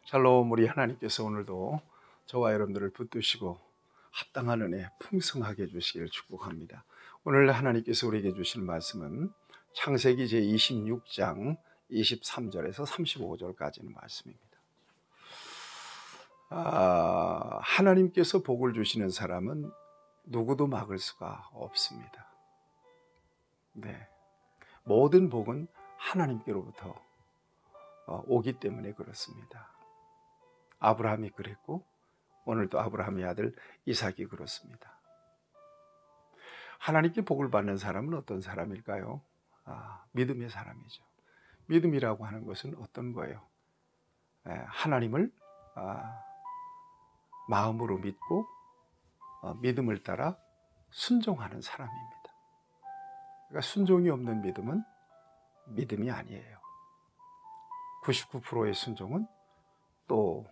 샬롬. 우리 하나님께서 오늘도 저와 여러분들을 붙드시고 합당한 은혜 풍성하게 해주시기를 축복합니다. 오늘 하나님께서 우리에게 주신 말씀은 창세기 제26장 23절에서 35절까지는 말씀입니다. 하나님께서 복을 주시는 사람은 누구도 막을 수가 없습니다. 네, 모든 복은 하나님께로부터 오기 때문에 그렇습니다. 아브라함이 그랬고 오늘도 아브라함의 아들 이삭이 그렇습니다. 하나님께 복을 받는 사람은 어떤 사람일까요? 믿음의 사람이죠. 믿음이라고 하는 것은 어떤 거예요? 하나님을 마음으로 믿고 믿음을 따라 순종하는 사람입니다. 그러니까 순종이 없는 믿음은 믿음이 아니에요. 99%의 순종은 또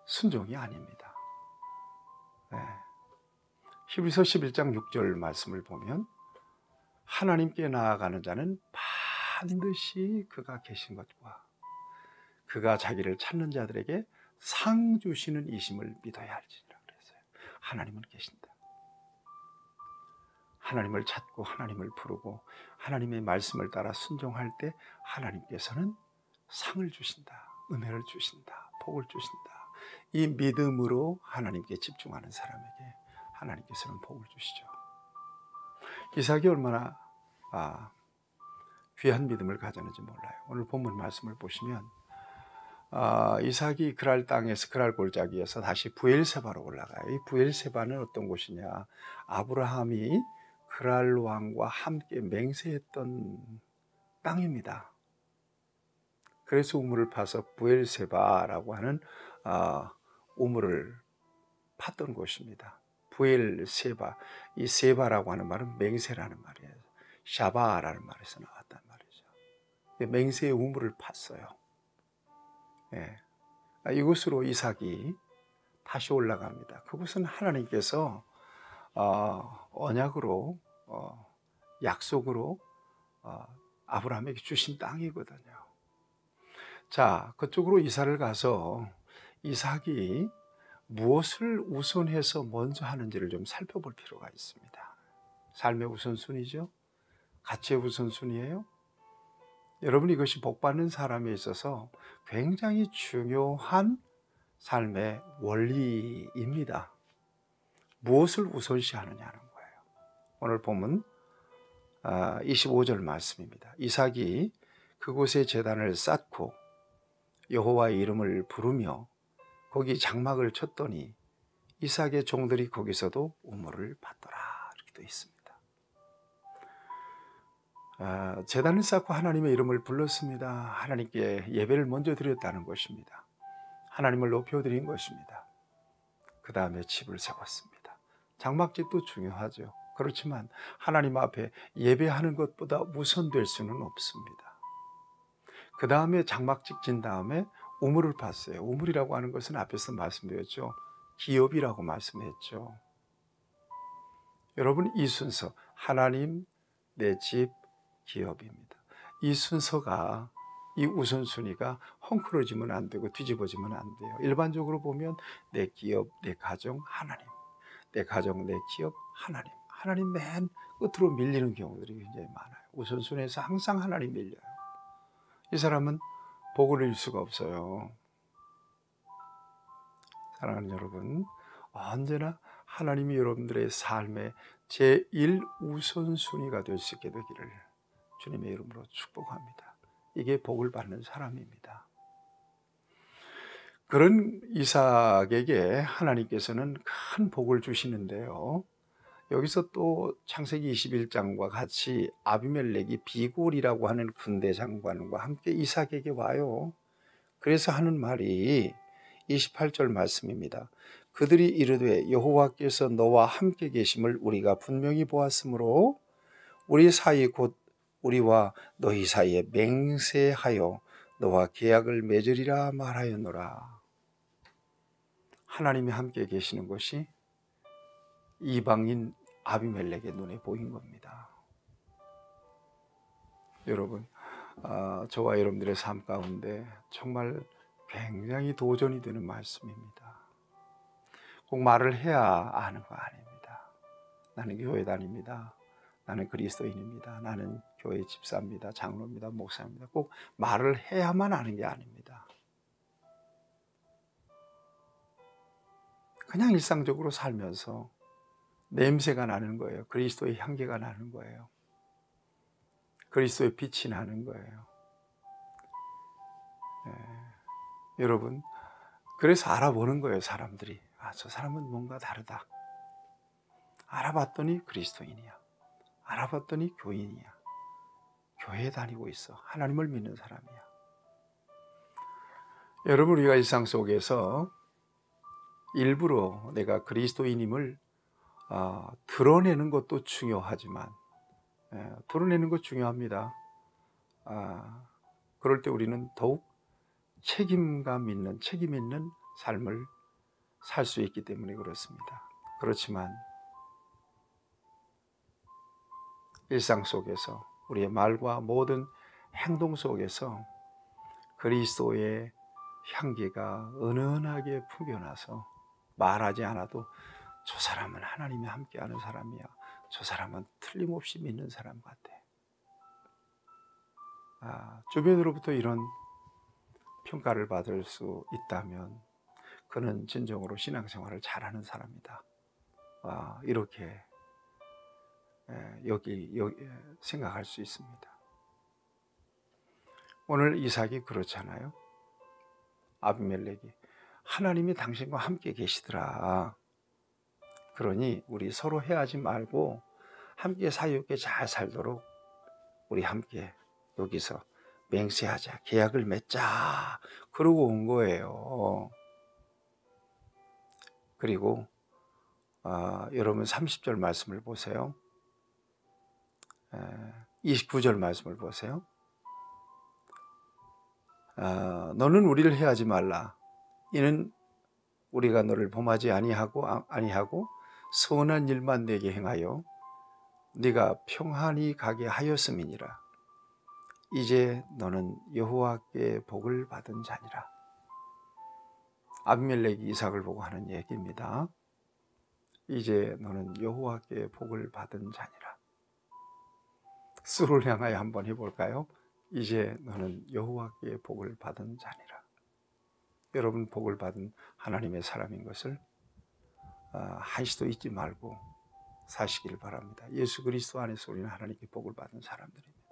순종이 아닙니다. 히브리서 11장 6절 말씀을 보면 하나님께 나아가는 자는 반드시 그가 계신 것과 그가 자기를 찾는 자들에게 상 주시는 이심을 믿어야 할지니라 그랬어요. 하나님은 계신다. 하나님을 찾고 하나님을 부르고 하나님의 말씀을 따라 순종할 때 하나님께서는 상을 주신다. 은혜를 주신다. 복을 주신다. 이 믿음으로 하나님께 집중하는 사람에게 하나님께서는 복을 주시죠. 이삭이 얼마나 귀한 믿음을 가졌는지 몰라요. 오늘 본문 말씀을 보시면 이삭이 그랄 땅에서 그랄 골짜기에서 다시 브엘세바로 올라가요. 이 브엘세바는 어떤 곳이냐? 아브라함이 그랄 왕과 함께 맹세했던 땅입니다. 그래서 우물을 파서 브엘세바라고 하는 우물을 팠던 곳입니다. 브엘세바, 이 세바라고 하는 말은 맹세라는 말이에요. 샤바라는 말에서 나왔단 말이죠. 맹세의 우물을 팠어요. 이곳으로 이삭이 다시 올라갑니다. 그곳은 하나님께서 언약으로 약속으로 아브라함에게 주신 땅이거든요. 자, 그쪽으로 이사를 가서 이삭이 무엇을 우선해서 먼저 하는지를 좀 살펴볼 필요가 있습니다. 삶의 우선순위죠. 가치의 우선순위예요. 여러분, 이것이 복받는 사람에 있어서 굉장히 중요한 삶의 원리입니다. 무엇을 우선시하느냐는 거예요. 오늘 보면 25절 말씀입니다. 이삭이 그곳에 제단을 쌓고 여호와의 이름을 부르며 거기 장막을 쳤더니 이삭의 종들이 거기서도 우물을 받더라. 이렇게 되어 있습니다. 제단을 쌓고 하나님의 이름을 불렀습니다. 하나님께 예배를 먼저 드렸다는 것입니다. 하나님을 높여드린 것입니다. 그 다음에 집을 세웠습니다. 장막집도 중요하죠. 그렇지만 하나님 앞에 예배하는 것보다 우선될 수는 없습니다. 그 다음에 장막집 진 다음에 우물을 팠어요. 우물이라고 하는 것은 앞에서 말씀드렸죠. 기업이라고 말씀했죠. 여러분, 이 순서, 하나님, 내 집, 기업입니다. 이 순서가, 이 우선순위가 헝클어지면 안 되고 뒤집어지면 안 돼요. 일반적으로 보면 내 기업, 내 가정, 하나님. 내 가정, 내 기업, 하나님. 하나님 맨 끝으로 밀리는 경우들이 굉장히 많아요. 우선순위에서 항상 하나님 밀려요. 이 사람은 복을 잃을 수가 없어요. 사랑하는 여러분, 언제나 하나님이 여러분들의 삶의 제1우선순위가 될 수 있게 되기를 주님의 이름으로 축복합니다. 이게 복을 받는 사람입니다. 그런 이삭에게 하나님께서는 큰 복을 주시는데요. 여기서 또 창세기 21장과 같이 아비멜렉이 비골이라고 하는 군대 장관과 함께 이삭에게 와요. 그래서 하는 말이 28절 말씀입니다. 그들이 이르되 여호와께서 너와 함께 계심을 우리가 분명히 보았으므로 우리 사이 곧 우리와 너희 사이에 맹세하여 너와 계약을 맺으리라 말하였노라. 하나님이 함께 계시는 것이 이방인 아비멜렉의 눈에 보인 겁니다. 여러분, 저와 여러분들의 삶 가운데 정말 굉장히 도전이 되는 말씀입니다. 꼭 말을 해야 아는 거 아닙니다. 나는 교회 다닙니다. 나는 그리스도인입니다. 나는 교회 집사입니다. 장로입니다. 목사입니다. 꼭 말을 해야만 아는 게 아닙니다. 그냥 일상적으로 살면서 냄새가 나는 거예요. 그리스도의 향기가 나는 거예요. 그리스도의 빛이 나는 거예요. 여러분, 그래서 알아보는 거예요. 사람들이. 저 사람은 뭔가 다르다. 알아봤더니 그리스도인이야. 알아봤더니 교인이야. 교회에 다니고 있어. 하나님을 믿는 사람이야. 여러분, 우리가 일상 속에서 일부러 내가 그리스도인임을 드러내는 것도 중요하지만, 드러내는 것 중요합니다. 그럴 때 우리는 더욱 책임감 있는, 책임 있는 삶을 살 수 있기 때문에 그렇습니다. 그렇지만 일상 속에서 우리의 말과 모든 행동 속에서 그리스도의 향기가 은은하게 풍겨나서 말하지 않아도 저 사람은 하나님이 함께하는 사람이야. 저 사람은 틀림없이 믿는 사람 같아. 주변으로부터 이런 평가를 받을 수 있다면 그는 진정으로 신앙생활을 잘하는 사람이다. 이렇게 여기 생각할 수 있습니다. 오늘 이삭이 그렇잖아요. 아비멜렉이 하나님이 당신과 함께 계시더라. 그러니 우리 서로 헤어지지 말고 함께 사이좋게 잘 살도록 우리 함께 여기서 맹세하자, 계약을 맺자, 그러고 온 거예요. 그리고 여러분 30절 말씀을 보세요. 29절 말씀을 보세요. 너는 우리를 해하지 말라. 이는 우리가 너를 범하지 아니하고 선한 일만 내게 행하여 네가 평안히 가게 하였음이니라. 이제 너는 여호와께 복을 받은 자니라. 아비멜렉이 이삭을 보고 하는 얘기입니다. 이제 너는 여호와께 복을 받은 자니라. 스스로를 향하여 한번 해볼까요? 이제 너는 여호와께 복을 받은 자니라. 여러분, 복을 받은 하나님의 사람인 것을 한시도 잊지 말고 사시기를 바랍니다. 예수 그리스도 안에서 우리는 하나님께 복을 받은 사람들입니다.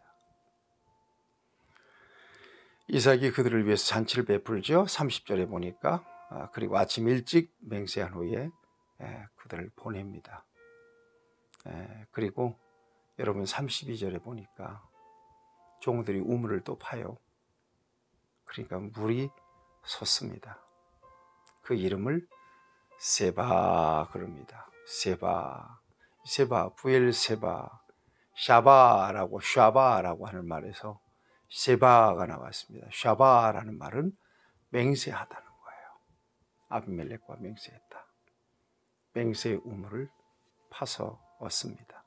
이삭이 그들을 위해서 잔치를 베풀죠. 30절에 보니까 그리고 아침 일찍 맹세한 후에 그들을 보냅니다. 그리고 여러분 32절에 보니까 종들이 우물을 또 파요. 그러니까 물이 솟습니다. 그 이름을 세바 그럽니다. 세바, 부엘세바, 샤바라고 하는 말에서 세바가 나왔습니다. 샤바라는 말은 맹세하다는 거예요. 아비멜렉과 맹세했다. 맹세의 우물을 파서 얻습니다.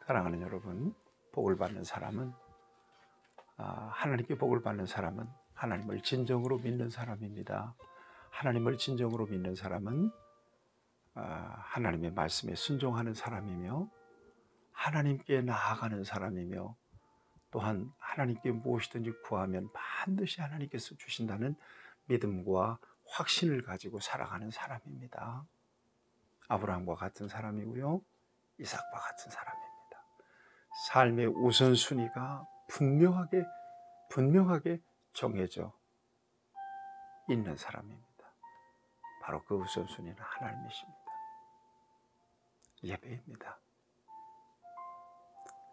사랑하는 여러분, 복을 받는 사람은 하나님께 복을 받는 사람은 하나님을 진정으로 믿는 사람입니다. 하나님을 진정으로 믿는 사람은 하나님의 말씀에 순종하는 사람이며 하나님께 나아가는 사람이며 또한 하나님께 무엇이든지 구하면 반드시 하나님께서 주신다는 믿음과 확신을 가지고 살아가는 사람입니다. 아브라함과 같은 사람이고요. 이삭과 같은 사람입니다. 삶의 우선순위가 분명하게 정해져 있는 사람입니다. 바로 그 우선순위는 하나님이십니다. 예배입니다.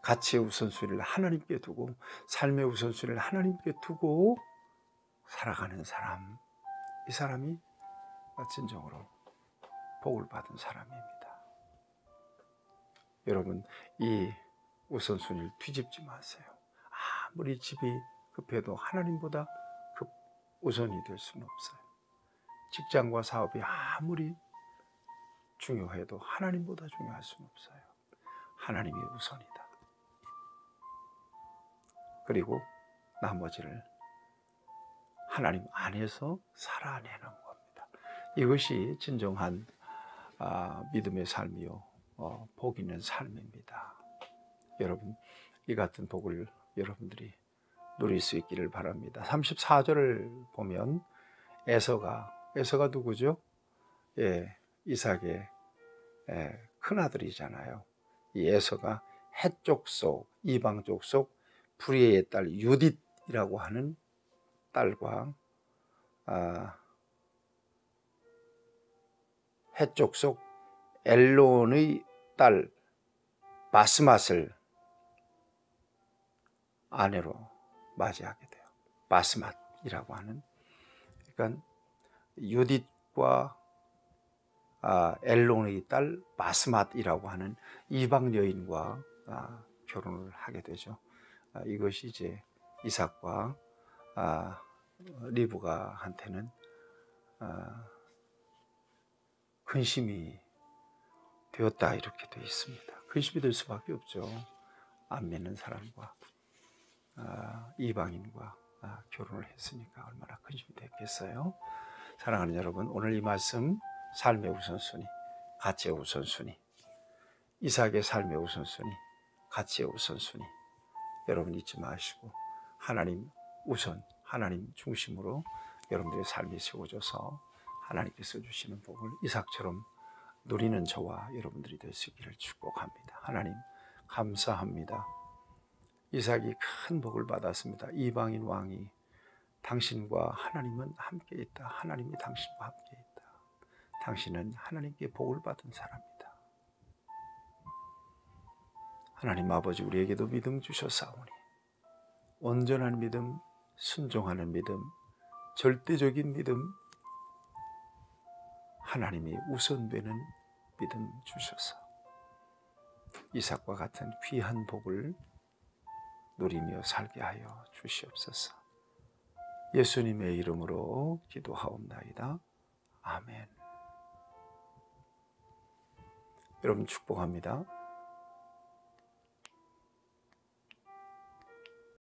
가치의 우선순위를 하나님께 두고 삶의 우선순위를 하나님께 두고 살아가는 사람, 이 사람이 진정으로 복을 받은 사람입니다. 여러분, 이 우선순위를 뒤집지 마세요. 아무리 집이 급해도 하나님보다 우선이 될 수는 없어요. 직장과 사업이 아무리 중요해도 하나님보다 중요할 수는 없어요. 하나님이 우선이다. 그리고 나머지를 하나님 안에서 살아내는 겁니다. 이것이 진정한 믿음의 삶이요, 복 있는 삶입니다. 여러분, 이 같은 복을 여러분들이 누릴 수 있기를 바랍니다. 34절을 보면 에서가 누구죠? 이삭의 큰아들이잖아요. 이 에서가 해쪽 속, 이방 족속 브리에의 딸 유딧이라고 하는 딸과 해쪽 속 엘론의 딸 바스맛을 아내로 맞이하게 돼요. 바스맛이라고 하는, 그러니까 유딧과 엘론의 딸 바스맛이라고 하는 이방 여인과 결혼을 하게 되죠. 이것이 이제 이삭과 리브가한테는 근심이 되었다, 이렇게 되어 있습니다. 근심이 될 수밖에 없죠. 안 믿는 사람과 이방인과 결혼을 했으니까 얼마나 근심이 됐겠어요. 사랑하는 여러분, 오늘 이 말씀, 삶의 우선순위, 가치의 우선순위, 이삭의 삶의 우선순위, 가치의 우선순위, 여러분 잊지 마시고 하나님 우선, 하나님 중심으로 여러분들의 삶이 세워져서 하나님께서 주시는 복을 이삭처럼 누리는 저와 여러분들이 될 수 있기를 축복합니다. 하나님 감사합니다. 이삭이 큰 복을 받았습니다. 이방인 왕이 당신과 하나님은 함께 있다. 하나님이 당신과 함께 있다. 당신은 하나님께 복을 받은 사람이다. 하나님 아버지, 우리에게도 믿음 주셨사오니 온전한 믿음, 순종하는 믿음, 절대적인 믿음, 하나님이 우선되는 믿음 주셔서 이삭과 같은 귀한 복을 누리며 살게 하여 주시옵소서. 예수님의 이름으로 기도하옵나이다. 아멘. 여러분 축복합니다.